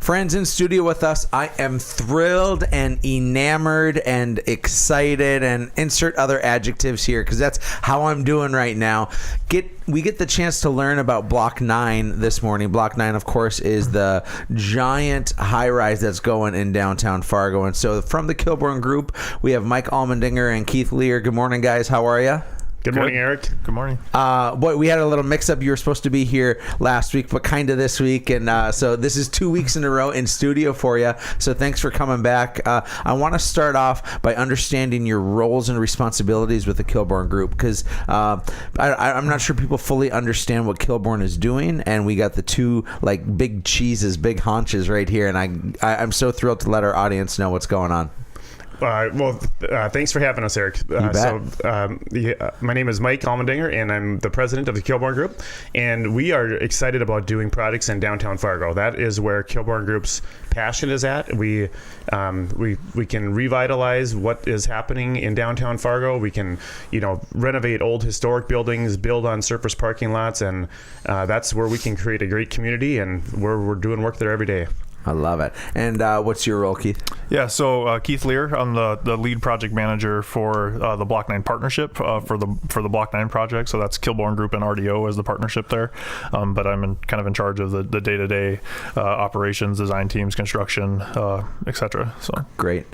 Friends in studio with us. I am thrilled and enamored and excited and insert other adjectives here because that's how I'm doing right now. We get the chance to learn about Block 9 this morning. Block 9, of course, is the giant high-rise that's going in downtown Fargo. And so from the Kilbourne Group, we have Mike Allmendinger and Keith Lear. Good morning, guys. How are you? Good morning, Eric. Good morning. Boy, we had a little mix-up. You were supposed to be here last week, but kind of this week. And so this is 2 weeks in a row in studio for you. So thanks for coming back. I want to start off by understanding your roles and responsibilities with the Kilbourne Group, because I'm not sure people fully understand what Kilbourne is doing. And we got the two like big cheeses, big haunches right here. And I'm so thrilled to let our audience know what's going on. Thanks for having us, Eric. You bet. My name is Mike Allmendinger, and I'm the president of the Kilbourne Group. And we are excited about doing projects in downtown Fargo. That is where Kilbourne Group's passion is at. We can revitalize what is happening in downtown Fargo. We can, renovate old historic buildings, build on surface parking lots, and that's where we can create a great community. And we're doing work there every day. I love it. And what's your role, Keith? Yeah, so Keith Lear, I'm the lead project manager for the Block 9 partnership for the Block 9 project. So that's Kilbourne Group and RDO as the partnership there. But I'm kind of in charge of the day-to-day operations, design teams, construction, etc. So great.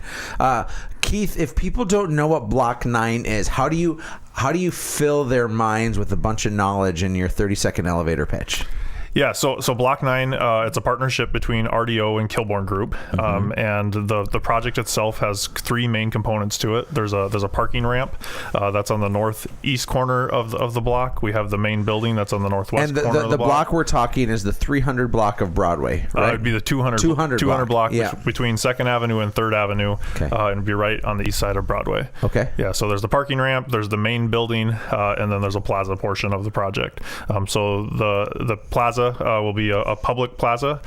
Keith, if people don't know what Block 9 is, how do you fill their minds with a bunch of knowledge in your 30-second elevator pitch? Yeah, so Block 9, it's a partnership between RDO and Kilbourne Group, and the project itself has three main components to it. There's a parking ramp that's on the northeast corner of the block. We have the main building that's on the northwest corner of the block. The block we're talking is the 300 block of Broadway, right? It'd be the 200 block yeah. Between 2nd Avenue and 3rd Avenue, okay. And it'd be right on the east side of Broadway. Okay. Yeah, so there's the parking ramp, there's the main building, and then there's a plaza portion of the project. So the plaza will be a public plaza.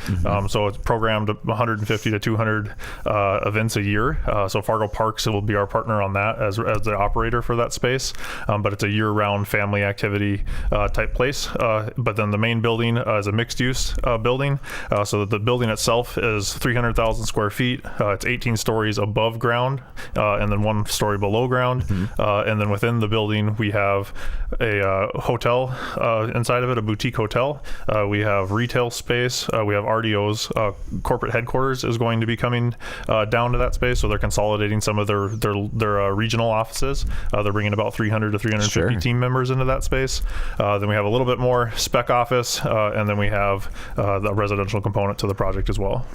So it's programmed 150 to 200 events a year. So Fargo Parks will be our partner on that as the operator for that space. But it's a year-round family activity type place. But then the main building is a mixed-use building. So the building itself is 300,000 square feet. It's 18 stories above ground and then 1 story below ground. And then within the building, we have a hotel inside of it, a boutique hotel. We have retail space. We have RDO's corporate headquarters is going to be coming down to that space, so they're consolidating some of their regional offices. They're bringing about 300 to 350 team members into that space. Then we have a little bit more spec office, and then we have the residential component to the project as well.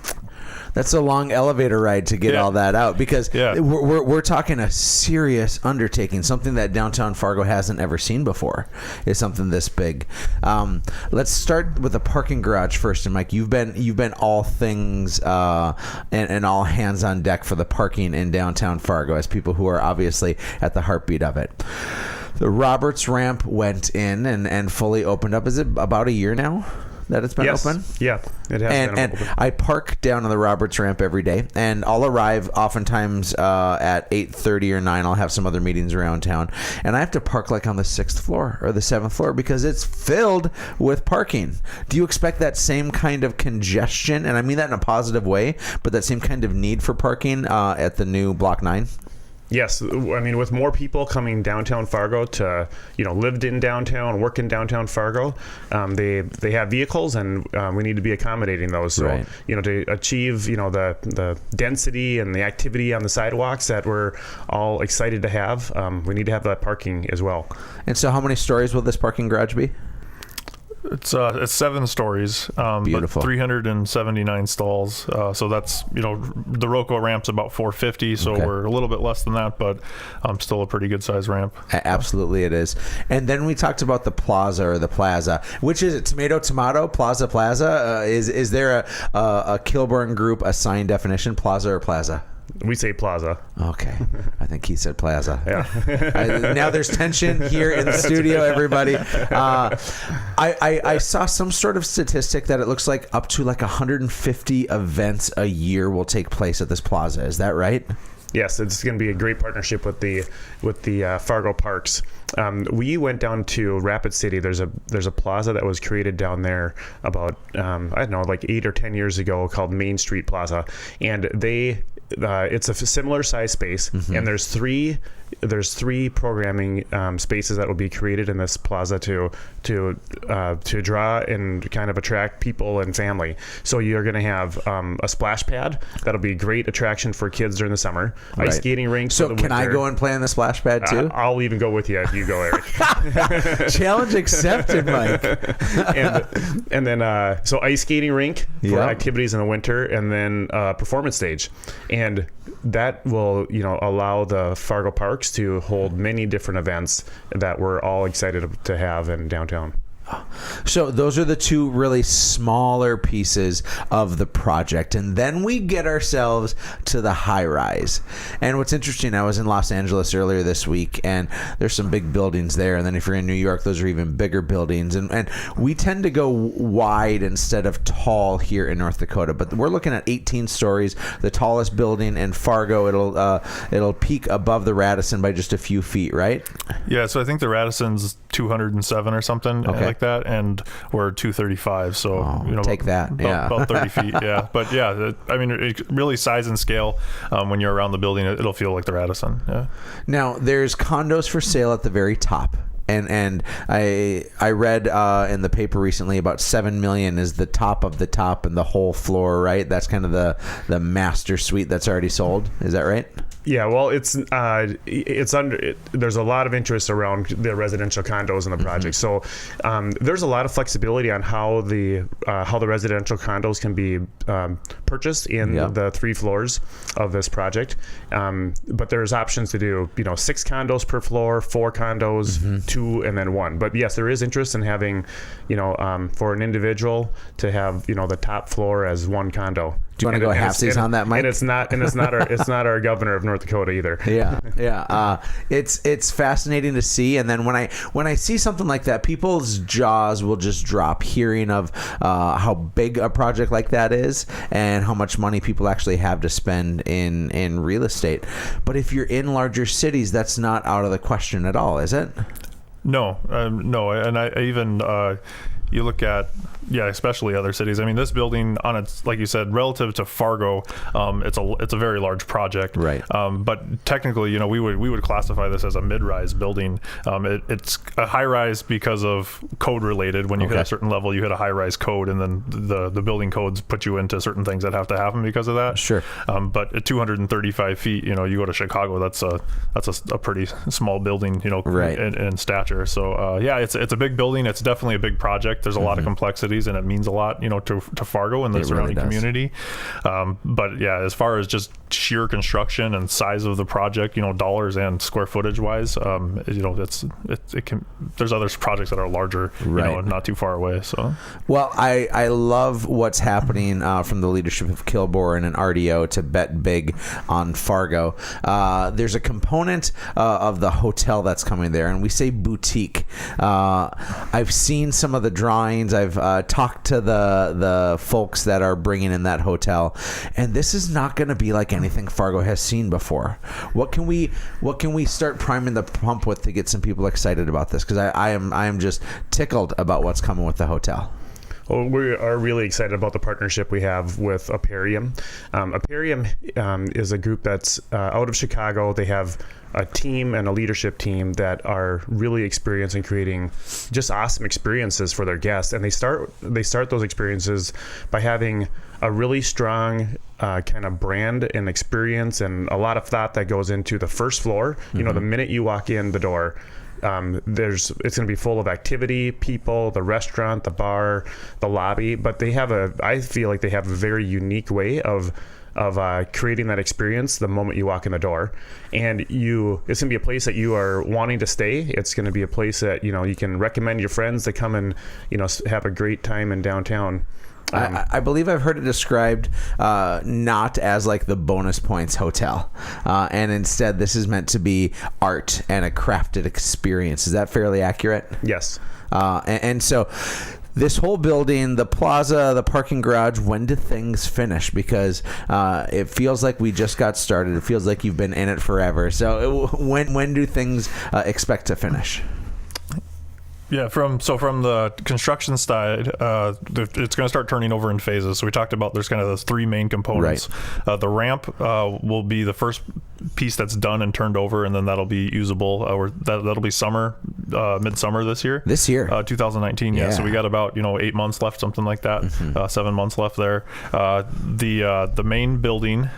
That's a long elevator ride to get all that out, because we're talking a serious undertaking, something that downtown Fargo hasn't ever seen before, is something this big. Let's start with the parking garage first. And Mike, you've been all things and all hands on deck for the parking in downtown Fargo as people who are obviously at the heartbeat of it. The Roberts ramp went in and fully opened up. Is it about a year now that it's been open? Yeah, it has been and open. I park down on the Roberts ramp every day, and I'll arrive oftentimes at 8:30 or 9. I'll have some other meetings around town, and I have to park like on the 6th floor or the 7th floor because it's filled with parking. Do you expect that same kind of congestion, and I mean that in a positive way, but that same kind of need for parking at the new Block 9? Yes, I mean, with more people coming downtown Fargo to, lived in downtown, work in downtown Fargo, they have vehicles, and we need to be accommodating those. So, right. To achieve, the density and the activity on the sidewalks that we're all excited to have, we need to have that parking as well. And so how many stories will this parking garage be? It's 7 stories, Beautiful. But 379 stalls. So that's, the Roco ramp's about 450, so we're a little bit less than that, but still a pretty good size ramp. Absolutely it is. And then we talked about the plaza or the plaza. Which is it? Tomato, plaza? Is there a Kilbourne Group assigned definition, plaza or plaza? We say plaza. Okay. I think he said plaza. Yeah. Now there's tension here in the studio, everybody. I saw some sort of statistic that it looks like up to 150 events a year will take place at this plaza. Is that right? Yes, it's going to be a great partnership with the Fargo Parks. We went down to Rapid City. There's a plaza that was created down there about I don't know, like 8 or 10 years ago, called Main Street Plaza, and it's a similar size space, and there's three programming spaces that will be created in this plaza to draw and kind of attract people and family. So you're going to have a splash pad that'll be a great attraction for kids during the summer. Right. Ice skating rink. So can I go and play on the splash pad too? I'll even go with you if you go, Eric. Challenge accepted, Mike. and then so ice skating rink for activities in the winter, and then performance stage, and that will allow the Fargo Parks to hold many different events that we're all excited to have in downtown. So those are the two really smaller pieces of the project. And then we get ourselves to the Highrise. And what's interesting, I was in Los Angeles earlier this week, and there's some big buildings there. And then if you're in New York, those are even bigger buildings. And we tend to go wide instead of tall here in North Dakota. But we're looking at 18 stories, the tallest building in Fargo. It'll peak above the Radisson by just a few feet, right? Yeah, so I think the Radisson's 207 or something like that, and we're 235. So take that, about 30 feet. Yeah, but yeah, I mean, it really size and scale. When you're around the building, it'll feel like the Radisson. Yeah. Now there's condos for sale at the very top. And I read in the paper recently about $7 million is the top of the top and the whole floor, right? That's kind of the master suite that's already sold. Is that right? Yeah, well, it's under. There's a lot of interest around the residential condos in the project, so there's a lot of flexibility on how the residential condos can be purchased in the 3 floors of this project. But there's options to do 6 condos per floor, 4 condos, 2, and then 1. But yes, there is interest in having for an individual to have the top floor as 1 condo. Do you want to go halfsies on that, Mike? And it's not our governor of North Dakota either. Yeah. It's fascinating to see. And then when I see something like that, people's jaws will just drop hearing of how big a project like that is and how much money people actually have to spend in real estate. But if you're in larger cities, that's not out of the question at all, is it? No. And I even you look at especially other cities. I mean, this building on its, like you said, relative to Fargo, it's a very large project. Right. But technically, we would classify this as a mid-rise building. It's a high-rise because of code related. When you hit a certain level, you hit a high-rise code, and then the building codes put you into certain things that have to happen because of that. Sure. But at 235 feet, you go to Chicago, that's a pretty small building, right, in stature. So it's a big building. It's definitely a big project. There's a lot of complexities, and it means a lot, to Fargo and the surrounding community. But yeah, as far as just sheer construction and size of the project, dollars and square footage wise, it can. There's other projects that are larger, not too far away. So, well, I love what's happening from the leadership of Kilbourne and RDO to bet big on Fargo. There's a component of the hotel that's coming there, and we say boutique. I've seen some of the drawings. I've talked to the folks that are bringing in that hotel, and this is not going to be like anything Fargo has seen before. What can we start priming the pump with to get some people excited about this? Because I am just tickled about what's coming with the hotel. Well, we are really excited about the partnership we have with Aperium. Aperium is a group that's out of Chicago. They have a team and a leadership team that are really experienced in creating just awesome experiences for their guests. And they start those experiences by having a really strong kind of brand and experience and a lot of thought that goes into the first floor. The minute you walk in the door, it's going to be full of activity, people, the restaurant, the bar, the lobby. But I feel like they have a very unique way of creating that experience the moment you walk in the door. And it's going to be a place that you are wanting to stay. It's going to be a place that, you can recommend your friends to come and, have a great time in downtown. I believe I've heard it described not as like the bonus points hotel, and instead this is meant to be art and a crafted experience. Is that fairly accurate? Yes. And so This whole building, the plaza, the parking garage, when do things finish? Because it feels like we just got started. It feels like you've been in it forever. So when do things expect to finish? Yeah, from the construction side, it's going to start turning over in phases. So we talked about there's kind of those three main components. Right. The ramp will be the first piece that's done and turned over, and then that'll be usable. That'll be midsummer this year. 2019. Yeah. So we got about 8 months left, something like that. 7 months left there. The main building,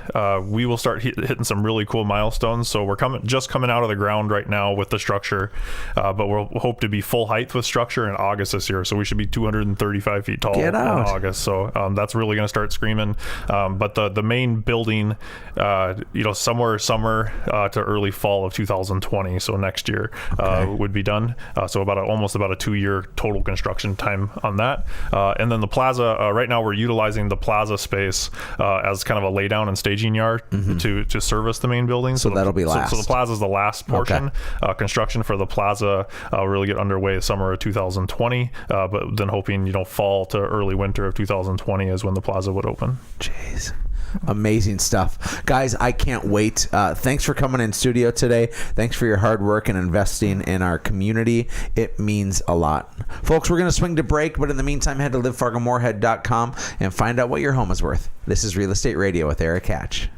we will start hitting some really cool milestones. So we're just coming out of the ground right now with the structure, but we'll hope to be full height with structure in August this year. So we should be 235 feet tall in August. So that's really going to start screaming. But the main building, somewhere summer to early fall of 2020. So next year would be done. So almost about a 2-year total construction time on that. And then the plaza, right now we're utilizing the plaza space as kind of a laydown and staging yard to service the main building. So that'll be last. So the plaza is the last portion. Construction for the plaza will really get underway summer of 2020, but then hoping fall to early winter of 2020 is when the plaza would open. Jeez. Amazing stuff, guys. I can't wait. Thanks for coming in studio today. Thanks for your hard work and investing in our community. It means a lot. Folks, we're going to swing to break, but in the meantime, head to livefargomoorhead.com and find out what your home is worth. This is Real Estate Radio with Erik Hatch.